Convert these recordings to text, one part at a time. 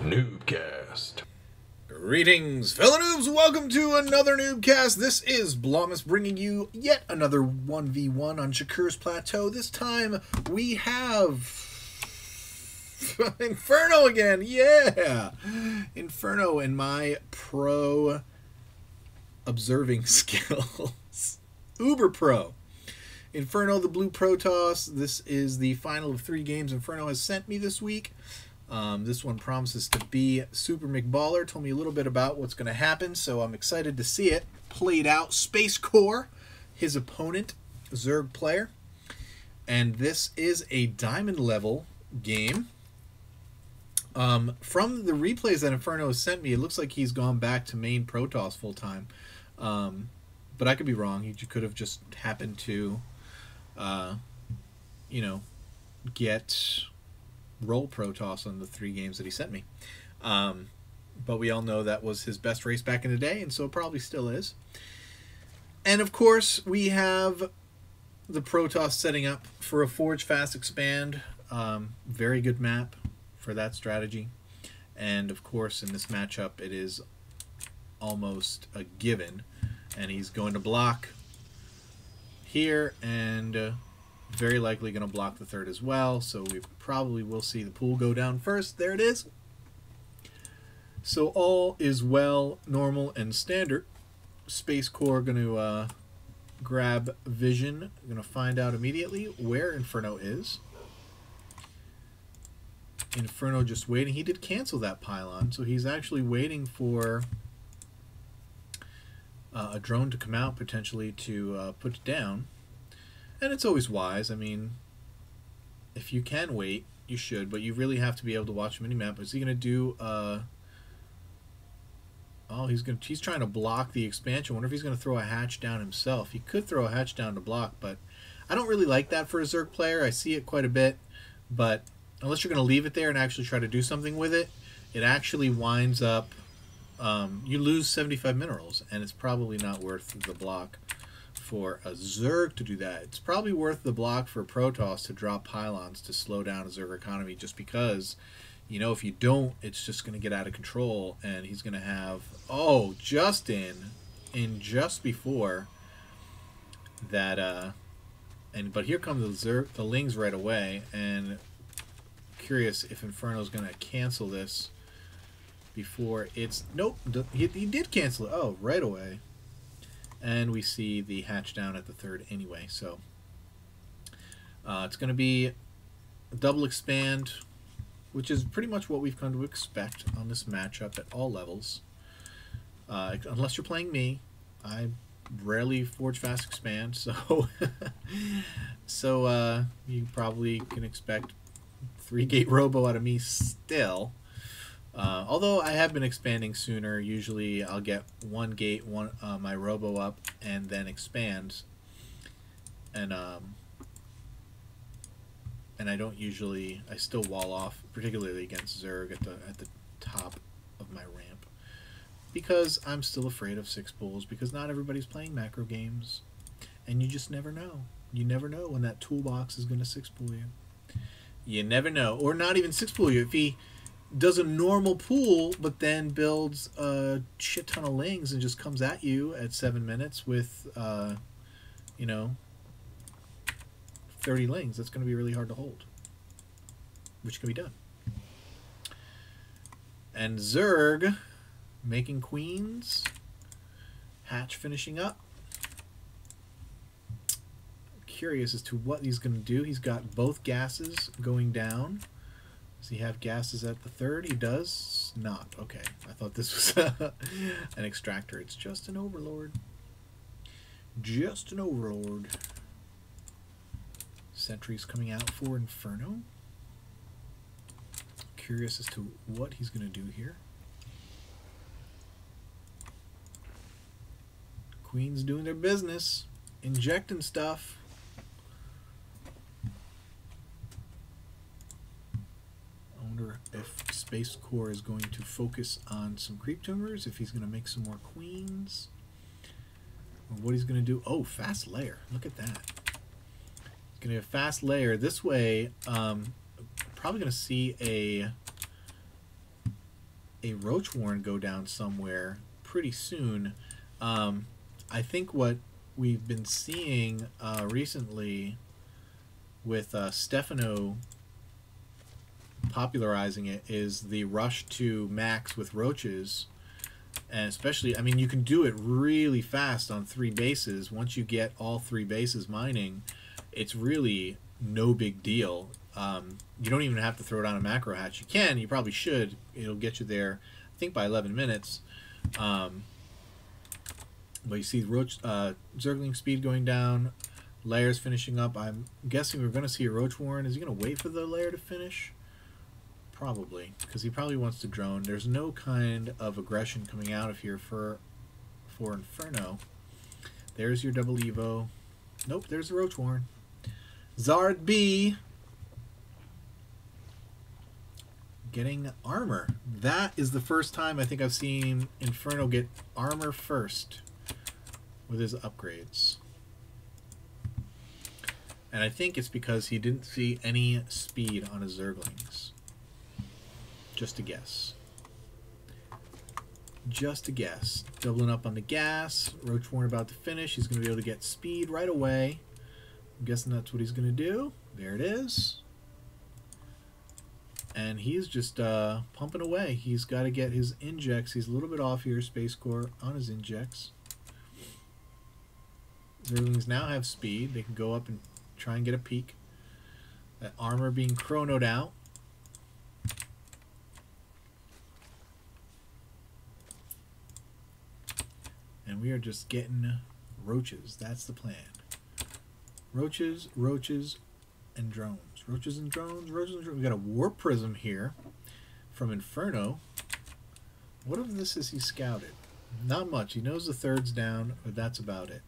NuubCast. Greetings, fellow noobs! Welcome to another NuubCast. This is Blomus bringing you yet another 1v1 on Shakur's Plateau. This time we have Inferno again. Yeah! Inferno and my pro observing skills. Uber pro. Inferno, the blue Protoss. This is the final of 3 games Inferno has sent me this week. This one promises to be Super McBaller. Told me a little bit about what's going to happen, so I'm excited to see it played out. Space Core, his opponent, Zerg player. And this is a diamond level game. From the replays that Inferno has sent me, it looks like he's gone back to main Protoss full time. But I could be wrong. He could have just happened to, get roll Protoss on the 3 games that he sent me. But we all know that was his best race back in the day, and so it probably still is. And of course, we have the Protoss setting up for a Forge Fast Expand. Very good map for that strategy. And of course, in this matchup, it is almost a given. And he's going to block here, and very likely going to block the 3rd as well, so we probably will see the pool go down first. There it is. So all is well, normal, and standard. Space Core going to grab Vision. Going to find out immediately where Inferno is. Inferno just waiting. He did cancel that pylon, so he's actually waiting for a drone to come out, potentially, to put it down. And it's always wise. I mean, if you can wait, you should, but you really have to be able to watch minimap. Is he going to do... Oh, he's trying to block the expansion. I wonder if he's going to throw a hatch down himself. He could throw a hatch down to block, but I don't really like that for a Zerg player. I see it quite a bit, but unless you're going to leave it there and actually try to do something with it, it actually winds up... you lose 75 minerals, and it's probably not worth the block for a Zerg to do that. It's probably worth the block for Protoss to drop pylons to slow down a Zerg economy, just because, you know, if you don't, it's just going to get out of control, and he's going to have... Oh, just just before that... But here come the Lings right away, and curious if Inferno's going to cancel this before it's... Nope, he did cancel it. Oh, right away. And we see the hatch down at the 3rd anyway. So it's going to be a double expand, which is pretty much what we've come to expect on this matchup at all levels. Unless you're playing me, I rarely Forge Fast Expand, so you probably can expect 3-gate robo out of me still. Although I have been expanding sooner. Usually I'll get 1 gate, my robo up, and then expand. And I don't usually... I still wall off, particularly against Zerg at the top of my ramp, because I'm still afraid of 6 pools, because not everybody's playing macro games, and you just never know. You never know when that toolbox is going to 6-pool you. You never know. Or not even 6-pool you. If he does a normal pool, but then builds a shit ton of Lings and just comes at you at 7 minutes with, 30 Lings, that's going to be really hard to hold, which can be done. And Zerg making queens, hatch finishing up. Curious as to what he's going to do. He's got both gases going down. Does he have gases at the 3rd? He does not. Okay, I thought this was an extractor. It's just an overlord. Just an overlord. Sentries coming out for Inferno. Curious as to what he's going to do here. Queen's doing their business. Injecting stuff. If Space Core is going to focus on some creep tumors, if he's going to make some more queens, or what he's going to do. Oh, fast layer. Look at that. He's going to have fast layer. This way, probably going to see a a Roach Warren go down somewhere pretty soon. I think what we've been seeing recently with Stephano popularizing it is the rush to max with roaches. And especially, I mean, you can do it really fast on 3 bases. Once you get all 3 bases mining, it's really no big deal. You don't even have to throw down a macro hatch. You can, you probably should. It'll get you there, I think, by 11 minutes. But you see Roach, Zergling speed going down, layers finishing up. I'm guessing we're going to see a Roach Warren. Is he going to wait for the layer to finish? Probably, because he probably wants to drone. There's no kind of aggression coming out of here for Inferno. There's your double Evo. Nope, there's the Roach Warren. Zard B getting armor. That is the first time I think I've seen Inferno get armor first with his upgrades. And I think it's because he didn't see any speed on his Zerglings. Just a guess. Just a guess. Doubling up on the gas. Roach Warren about to finish. He's going to be able to get speed right away. I'm guessing that's what he's going to do. There it is. And he's just pumping away. He's got to get his injects. He's a little bit off here, Space Core, on his injects. Zerglings now have speed. They can go up and try and get a peek. That armor being chronoed out. And we are just getting roaches. That's the plan. Roaches, roaches, and drones. Roaches and drones, roaches and drones. We got a Warp Prism here from Inferno. What of this is he scouted? Not much. He knows the third's down, but that's about it.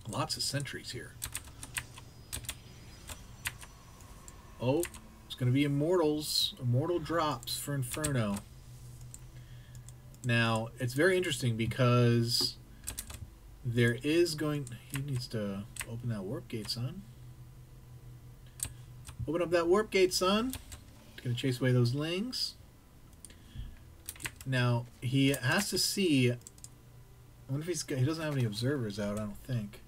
Lots of sentries here. Oh, it's going to be Immortals. Immortal drops for Inferno. Now, it's very interesting because there is going... He needs to open that warp gate, son. Open up that warp gate, son. It's going to chase away those lings. Now, he has to see... I wonder if he doesn't have any observers out, I don't think.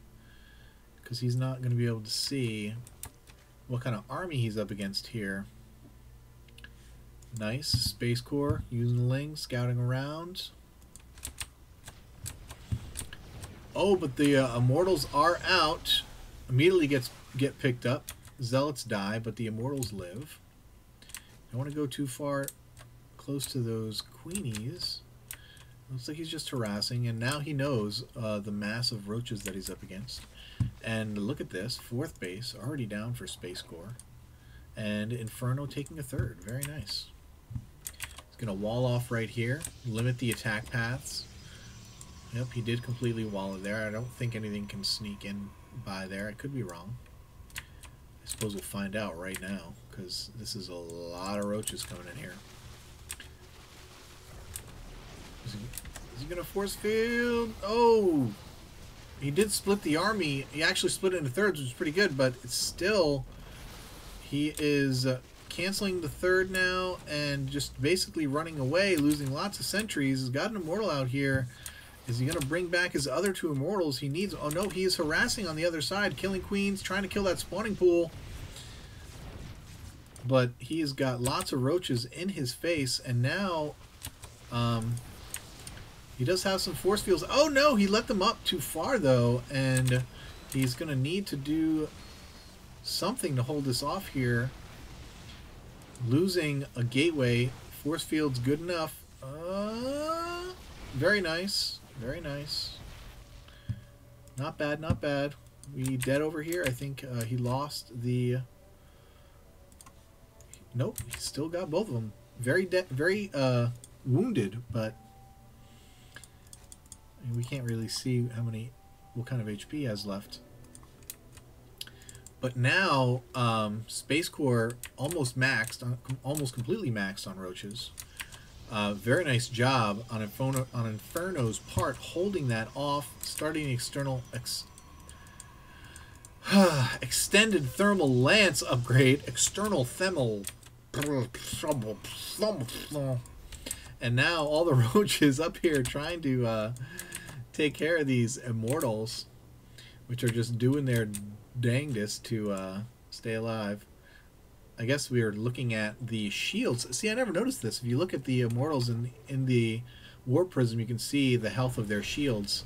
Because he's not going to be able to see what kind of army he's up against here. Nice. Space Core using the lings, scouting around. Oh, but the Immortals are out. Immediately get picked up. Zealots die, but the Immortals live. Don't want to go too far close to those Queenies. Looks like he's just harassing, and now he knows the mass of roaches that he's up against. And look at this. 4th base already down for Space Core. And Inferno taking a 3rd. Very nice. He's going to wall off right here. Limit the attack paths. Yep, he did completely wall it there. I don't think anything can sneak in by there. I could be wrong. I suppose we'll find out right now, because this is a lot of roaches coming in here. Is he going to force field? Oh! He did split the army. He actually split it into thirds, which is pretty good, but it's still... He is canceling the 3rd now and just basically running away, losing lots of sentries. He's got an Immortal out here. Is he going to bring back his other 2 Immortals? He needs... Oh no, he is harassing on the other side, killing Queens, trying to kill that spawning pool. But he has got lots of roaches in his face, and now... he does have some force fields. Oh no, he let them up too far though, and he's going to need to do something to hold this off here. Losing a gateway. Force field's good enough. Very nice. Very nice. Not bad, not bad. We dead over here. I think he lost the... Nope, he still got both of them. Very wounded, but... we can't really see what kind of HP he has left. But now, Space Core almost completely maxed on roaches. Very nice job on Inferno's part, holding that off, starting the extended thermal lance upgrade, external thermal. And now all the roaches up here trying to take care of these immortals, which are just doing their dangest to stay alive. I guess we are looking at the shields. See, I never noticed this. If you look at the immortals in the warp prism, you can see the health of their shields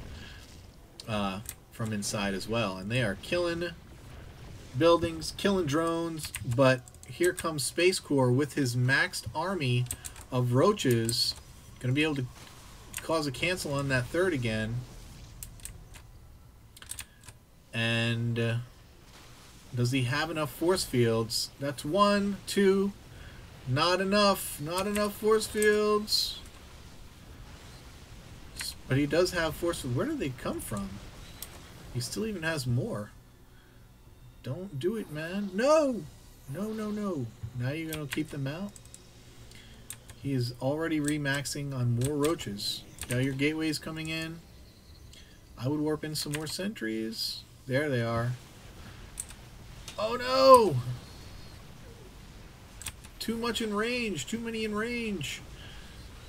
from inside as well. And they are killing buildings, killing drones, but here comes Space Corps with his maxed army of roaches. Going to be able to cause a cancel on that third again. And does he have enough force fields? That's 1, 2. Not enough. Not enough force fields. But he does have force fields. Where do they come from? He still even has more. Don't do it, man. No! No, no, no. Now you're going to keep them out? He is already remaxing on more roaches. Now your gateways coming in. I would warp in some more sentries. There they are. Oh no! Too much in range. Too many in range.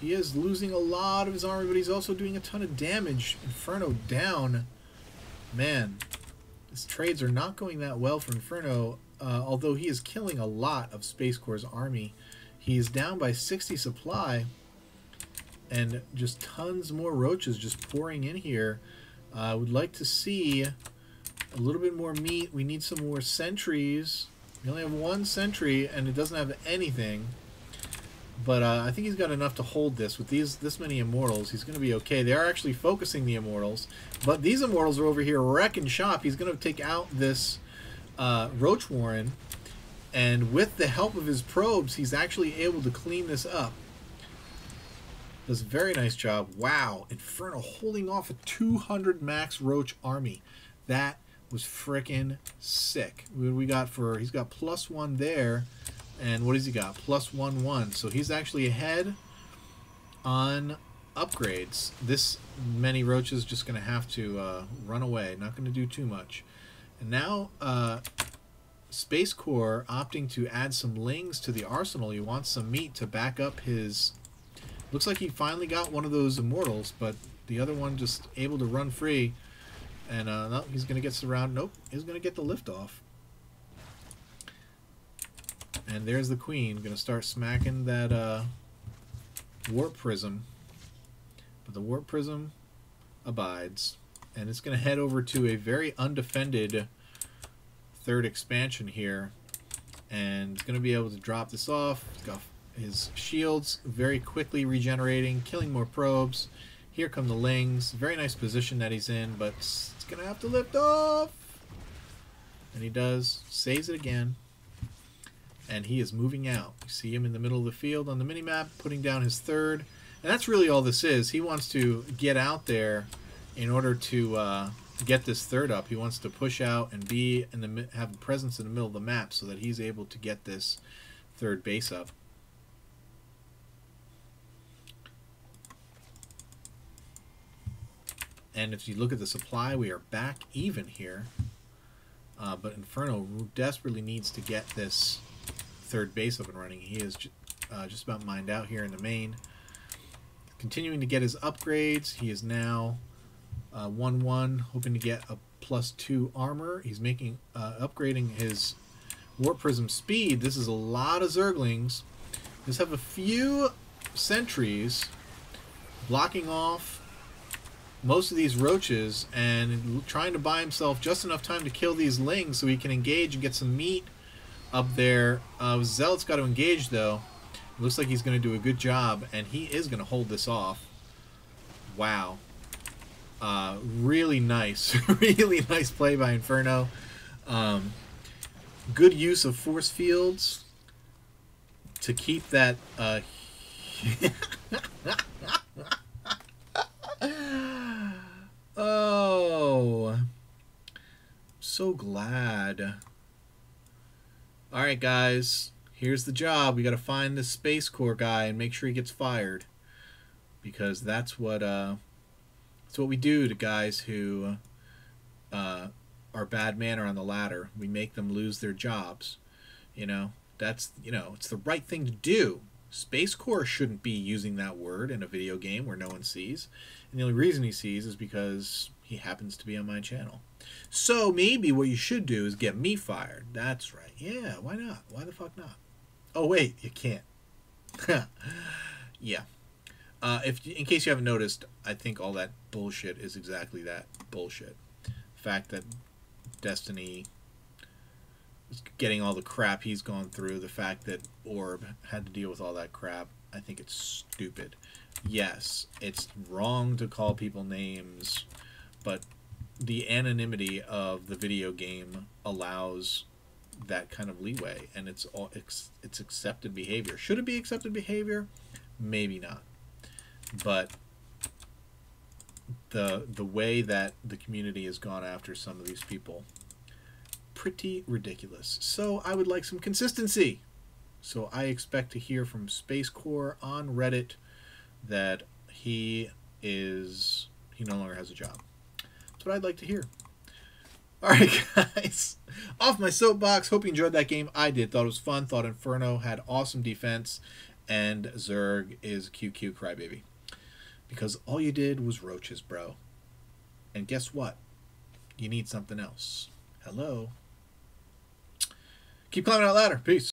He is losing a lot of his army, but he's also doing a ton of damage. Inferno down. Man, his trades are not going that well for Inferno, although he is killing a lot of Space Corps' army. He is down by 60 supply, and just tons more roaches just pouring in here. I would like to see a little bit more meat. We need some more sentries. We only have 1 sentry, and it doesn't have anything. But I think he's got enough to hold this. With this many immortals, he's going to be okay. They are actually focusing the immortals. But these immortals are over here wrecking shop. He's going to take out this Roach Warren. And with the help of his probes, he's actually able to clean this up. Does a very nice job. Wow. Inferno holding off a 200 max Roach army. That was frickin' sick. We got for... He's got +1 there. And what has he got? +1/1. So he's actually ahead on upgrades. This many roaches just going to have to run away. Not going to do too much. And now Space Corps opting to add some lings to the arsenal. He wants some meat to back up his... Looks like he finally got one of those immortals, but the other one just able to run free. And no, he's going to get surrounded. Nope, he's going to get the lift off. And there's the queen, going to start smacking that warp prism. But the warp prism abides. And it's going to head over to a very undefended third expansion here. And it's going to be able to drop this off. He's got his shields very quickly regenerating, killing more probes. Here come the lings. Very nice position that he's in, but it's going to have to lift off. And he does. Saves it again. And he is moving out. You see him in the middle of the field on the minimap, putting down his third. And that's really all this is. He wants to get out there in order to get this third up. He wants to push out and be in the have a presence in the middle of the map so that he's able to get this third base up. And if you look at the supply, we are back even here. But Inferno desperately needs to get this third base up and running. He is just about mined out here in the main. Continuing to get his upgrades. He is now 1/1, hoping to get a +2 armor. He's making upgrading his warp prism speed. This is a lot of Zerglings. Just have a few sentries blocking off most of these roaches and trying to buy himself just enough time to kill these lings so he can engage and get some meat up there. Zealot's got to engage though. It looks like he's going to do a good job, and he is going to hold this off. Wow. Really nice. Really nice play by Inferno. Good use of force fields to keep that... Oh, so glad. Alright guys, here's the job. We gotta find this Space Corps guy and make sure he gets fired, because that's what we do to guys who are bad manner on the ladder. We make them lose their jobs. You know, that's, you know, it's the right thing to do. Space Core shouldn't be using that word in a video game where no one sees. And the only reason he sees is because he happens to be on my channel. So maybe what you should do is get me fired. That's right. Yeah, why not? Why the fuck not? Oh, wait, you can't. Yeah. In case you haven't noticed, I think all that bullshit is exactly that bullshit. The fact that Destiny is getting all the crap he's gone through, the fact that Orb had to deal with all that crap, I think it's stupid. Yes, it's wrong to call people names, but the anonymity of the video game allows that kind of leeway, and it's accepted behavior. Should it be accepted behavior? Maybe not. But the way that the community has gone after some of these people, pretty ridiculous. So I would like some consistency. So I expect to hear from Space Core on Reddit that he no longer has a job. That's what I'd like to hear. Alright, guys. Off my soapbox. Hope you enjoyed that game. I did. Thought it was fun. Thought Inferno had awesome defense. And Zerg is QQ crybaby. Because all you did was roaches, bro. And guess what? You need something else. Hello. Keep climbing that ladder. Peace.